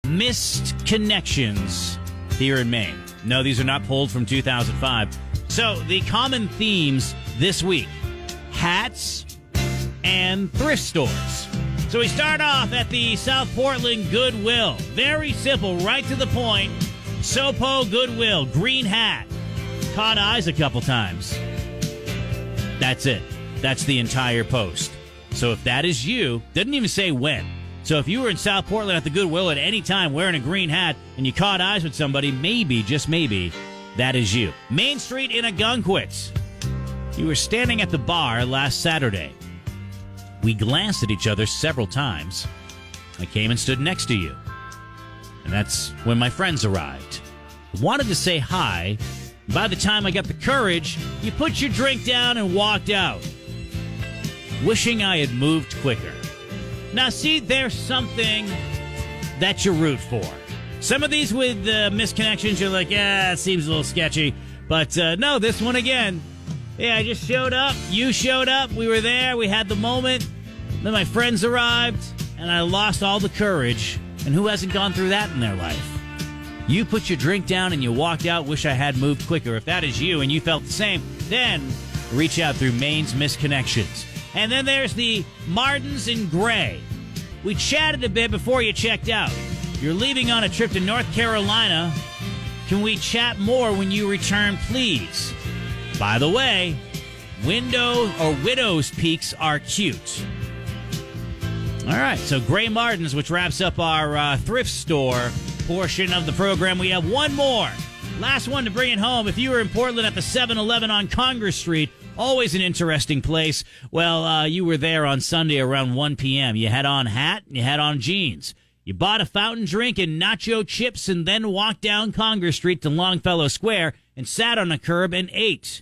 missed connections here in Maine. No, these are not pulled from 2005. So the common themes this week, hats and thrift stores. So we start off at the South Portland Goodwill. Very simple, right to the point. Sopo Goodwill, green hat. Caught eyes a couple times. That's it. That's the entire post. So if that is you, doesn't even say when. So if you were in South Portland at the Goodwill at any time wearing a green hat and you caught eyes with somebody, maybe, just maybe, that is you. Main Street in Agunquit. You were standing at the bar last Saturday. We glanced at each other several times. I came and stood next to you. And that's when my friends arrived. I wanted to say hi. By the time I got the courage, you put your drink down and walked out. Wishing I had moved quicker. Now, see, there's something that you root for. Some of these with misconnections, you're like, yeah, it seems a little sketchy. But no, this one again. Yeah, I just showed up. You showed up. We were there. We had the moment. Then my friends arrived, and I lost all the courage. And who hasn't gone through that in their life? You put your drink down and you walked out. Wish I had moved quicker. If that is you and you felt the same, then reach out through Maine's Misconnections. And then there's the Martins in Gray. We chatted a bit before you checked out. You're leaving on a trip to North Carolina. Can we chat more when you return, please? By the way, widow's peaks are cute. All right, so Gray Martins, which wraps up our thrift store portion of the program. We have one more. Last one to bring it home. If you were in Portland at the 7-Eleven on Congress Street, always an interesting place. Well, you were there on Sunday around 1 p.m. You had on hat and you had on jeans. You bought a fountain drink and nacho chips and then walked down Congress Street to Longfellow Square and sat on a curb and ate.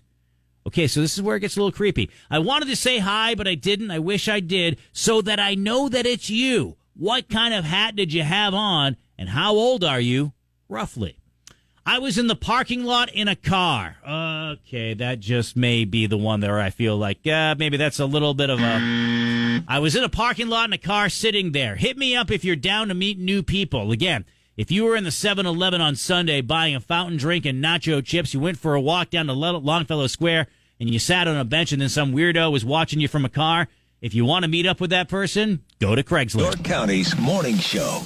Okay, so this is where it gets a little creepy. I wanted to say hi, but I didn't. I wish I did, so that I know that it's you. What kind of hat did you have on, and how old are you, roughly? I was in the parking lot in a car. Okay, that just may be the one there I feel like, maybe that's a little bit of a... I was in a parking lot in a car sitting there. Hit me up if you're down to meet new people. Again, if you were in the 7-Eleven on Sunday buying a fountain drink and nacho chips, you went for a walk down to Longfellow Square, and you sat on a bench and then some weirdo was watching you from a car, if you want to meet up with that person, go to Craigslist. York County's morning show.